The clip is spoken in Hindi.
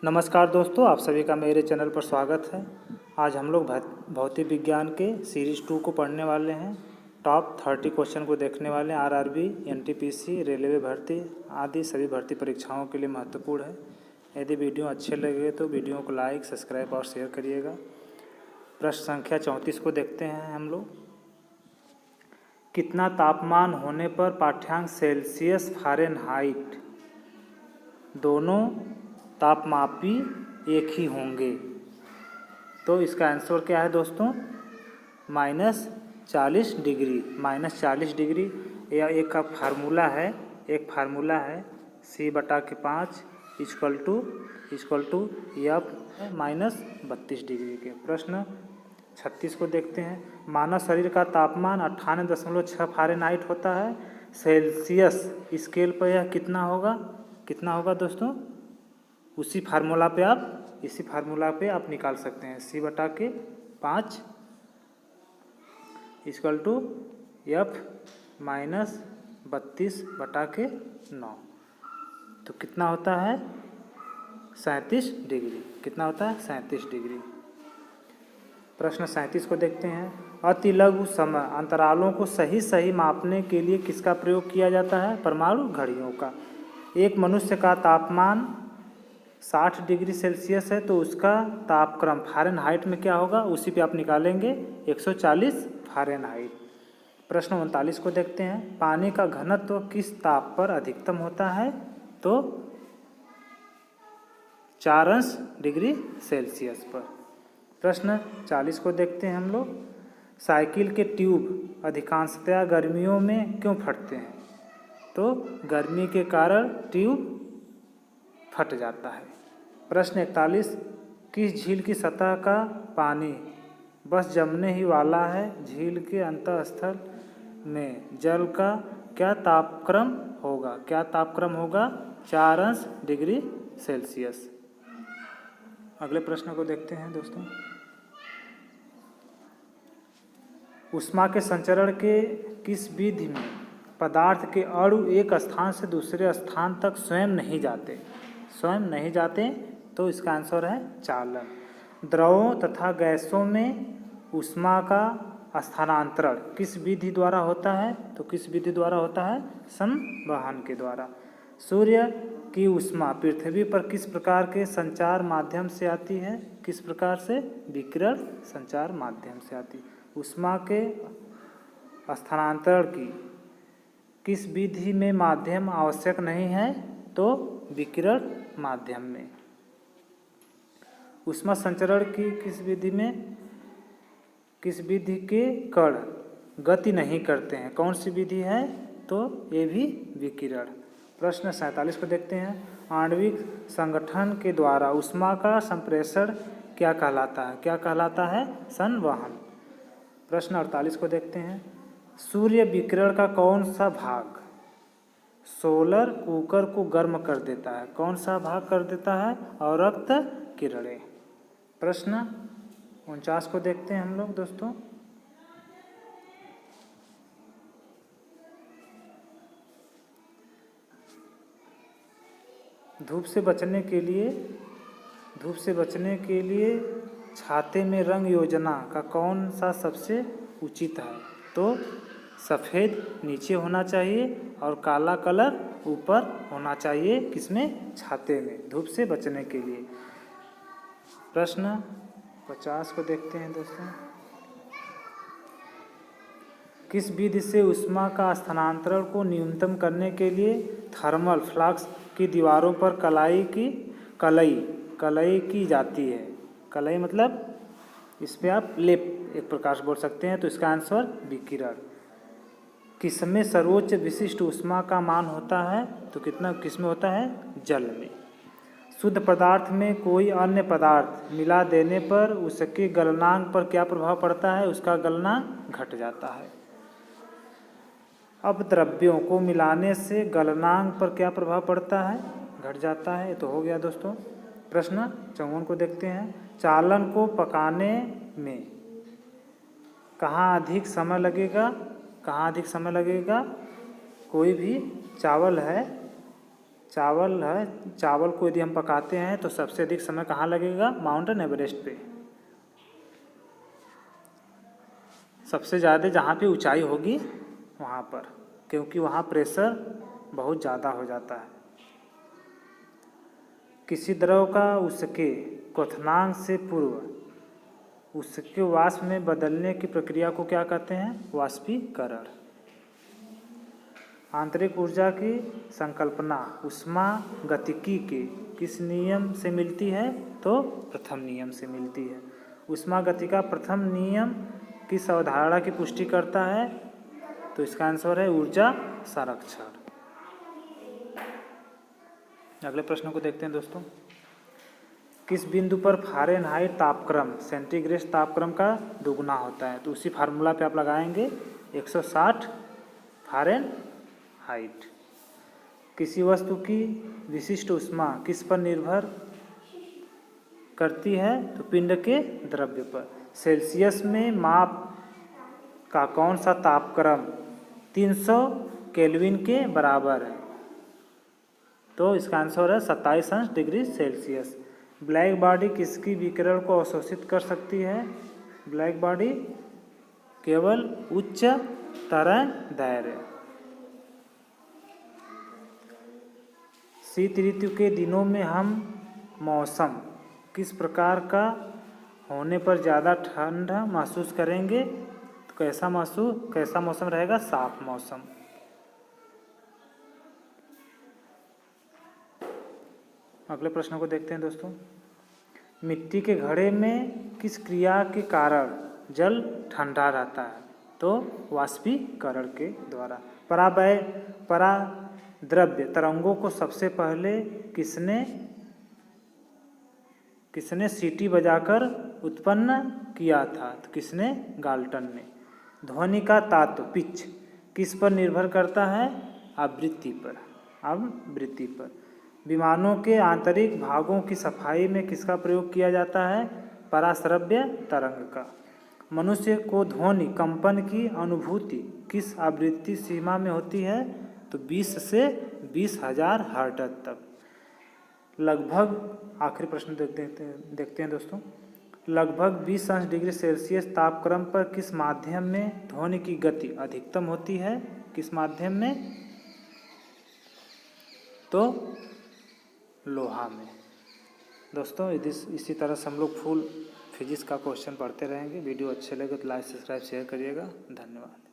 नमस्कार दोस्तों, आप सभी का मेरे चैनल पर स्वागत है। आज हम लोग भौतिक विज्ञान के सीरीज़ 2 को पढ़ने वाले हैं। टॉप 30 क्वेश्चन को देखने वाले हैं। आरआरबी, एनटीपीसी, रेलवे भर्ती आदि सभी भर्ती परीक्षाओं के लिए महत्वपूर्ण है। यदि वीडियो अच्छे लगे तो वीडियो को लाइक, सब्सक्राइब और शेयर करिएगा। प्रश्न संख्या 34 को देखते हैं हम लोग। कितना तापमान होने पर पाठ्यांक सेल्सियस फ़ारेनहाइट दोनों तापमापी एक ही होंगे? तो इसका आंसर क्या है दोस्तों? -40 डिग्री। -40 डिग्री यह एक फार्मूला है C/5 equal to F -32 degree के। प्रश्न 36 को देखते हैं। मानव शरीर का तापमान 98.6 फ़ारेनहाइट होता है। सेल्सियस स्केल पर यह कितना होगा दोस्तों? इसी फार्मूला पे आप निकाल सकते हैं। C/5 equal to F -32/9। तो कितना होता है? 37 डिग्री। कितना होता है? 37 डिग्री। प्रश्न 37 को देखते हैं। अति लघु समय अंतरालों को सही मापने के लिए किसका प्रयोग किया जाता है? परमाणु घड़ियों का। एक मनुष्य का तापमान 60 डिग्री सेल्सियस है तो उसका तापक्रम फ़ारेनहाइट में क्या होगा? उसी पे आप निकालेंगे 140 फ़ारेनहाइट। प्रश्न 39 को देखते हैं। पानी का घनत्व किस ताप पर अधिकतम होता है? तो 4 डिग्री सेल्सियस पर। प्रश्न 40 को देखते हैं हम लोग। साइकिल के ट्यूब अधिकांशतया गर्मियों में क्यों फटते हैं? तो गर्मी के कारण ट्यूब फट जाता है। प्रश्न 41। किस झील की सतह का पानी बस जमने ही वाला है? झील के अंतःस्थल में जल का क्या तापक्रम होगा? 4 डिग्री सेल्सियस। अगले प्रश्न को देखते हैं दोस्तों। ऊष्मा के संचरण के किस विधि में पदार्थ के अणु एक स्थान से दूसरे स्थान तक स्वयं नहीं जाते? तो इसका आंसर है चालन। द्रवों तथा गैसों में ऊष्मा का स्थानांतरण किस विधि द्वारा होता है? तो किस विधि द्वारा होता है? संवहन के द्वारा। सूर्य की ऊष्मा पृथ्वी पर किस प्रकार के संचार माध्यम से आती है? किस प्रकार से? विकिरण संचार माध्यम से आती है। ऊष्मा के स्थानांतरण की किस विधि में माध्यम आवश्यक नहीं है? तो विकिरण माध्यम में। ऊष्मा संचरण की किस विधि के कण गति नहीं करते हैं? कौन सी विधि है? तो ये भी विकिरण। प्रश्न 47 को देखते हैं। आणविक संगठन के द्वारा ऊष्मा का संप्रेषण क्या कहलाता है? संवहन। प्रश्न 48 को देखते हैं। सूर्य विकिरण का कौन सा भाग सोलर कुकर को गर्म कर देता है? कौन सा भाग कर देता है? अवरक्त किरणें। प्रश्न 49 को देखते हैं हम लोग दोस्तों। धूप से बचने के लिए छाते में रंग योजना का कौन सा सबसे उचित है? तो सफ़ेद नीचे होना चाहिए और काला कलर ऊपर होना चाहिए। किसमें? छाते में, धूप से बचने के लिए। प्रश्न 50 को देखते हैं दोस्तों। किस विधि से ऊष्मा का स्थानांतरण को न्यूनतम करने के लिए थर्मल फ्लास्क की दीवारों पर कलई की जाती है? कलई मतलब इस पे आप लेप एक प्रकार से बोल सकते हैं। तो इसका आंसर विकिरण। किसमें सर्वोच्च विशिष्ट ऊष्मा का मान होता है? तो किसमें होता है? जल में। शुद्ध पदार्थ में कोई अन्य पदार्थ मिला देने पर उसके गलनांक पर क्या प्रभाव पड़ता है? उसका गलनांक घट जाता है। अब द्रव्यों को मिलाने से गलनांक पर क्या प्रभाव पड़ता है? घट जाता है। तो हो गया दोस्तों। प्रश्न 54 को देखते हैं। चालन को पकाने में कहाँ अधिक समय लगेगा? कोई भी चावल है, चावल है, चावल को यदि हम पकाते हैं तो सबसे अधिक समय कहाँ लगेगा? माउंटेन एवरेस्ट पे। सबसे ज़्यादा जहाँ पे ऊंचाई होगी वहाँ पर, क्योंकि वहाँ प्रेशर बहुत ज़्यादा हो जाता है। किसी द्रव का उसके क्वथनांक से पूर्व उसके वाष्प में बदलने की प्रक्रिया को क्या कहते हैं? वाष्पीकरण। आंतरिक ऊर्जा की संकल्पना ऊष्मागतिकी के किस नियम से मिलती है? तो प्रथम नियम से मिलती है। ऊष्मागतिकी का प्रथम नियम किस अवधारणा की पुष्टि करता है? तो इसका आंसर है ऊर्जा संरक्षण। अगले प्रश्न को देखते हैं दोस्तों। किस बिंदु पर फ़ारेनहाइट तापक्रम सेंटीग्रेड तापक्रम का दोगुना होता है? तो उसी फार्मूला पे आप लगाएंगे 160 फ़ारेनहाइट। किसी वस्तु की विशिष्ट ऊष्मा किस पर निर्भर करती है? तो पिंड के द्रव्य पर। सेल्सियस में माप का कौन सा तापक्रम 300 केल्विन के बराबर है? तो इसका आंसर है 27 डिग्री सेल्सियस। ब्लैक बॉडी किसकी विकिरण को अवशोषित कर सकती है? ब्लैक बॉडी केवल उच्च तरंगदैर्घ्य। शीत ऋतु के दिनों में हम मौसम किस प्रकार का होने पर ज़्यादा ठंड महसूस करेंगे? तो कैसा मौसम रहेगा? साफ मौसम। अगले प्रश्न को देखते हैं दोस्तों। मिट्टी के घड़े में किस क्रिया के कारण जल ठंडा रहता है? तो वाष्पीकरण के द्वारा। पराद्रव्य तरंगों को सबसे पहले किसने सीटी बजाकर उत्पन्न किया था? तो किसने? गाल्टन ने। ध्वनि का तात्व पिच किस पर निर्भर करता है? आवृत्ति पर। विमानों के आंतरिक भागों की सफाई में किसका प्रयोग किया जाता है? पराश्रव्य तरंग का। मनुष्य को ध्वनि कंपन की अनुभूति किस आवृत्ति सीमा में होती है? तो 20 से 20,000 हर्ट्ज तक। लगभग आखिरी प्रश्न देखते हैं दोस्तों। लगभग 20 डिग्री सेल्सियस तापक्रम पर किस माध्यम में ध्वनि की गति अधिकतम होती है? किस माध्यम में? तो लोहा में। दोस्तों इसी तरह से हम लोग फुल फिजिक्स का क्वेश्चन पढ़ते रहेंगे। वीडियो अच्छे लगे तो लाइक सब्सक्राइब शेयर करिएगा। धन्यवाद।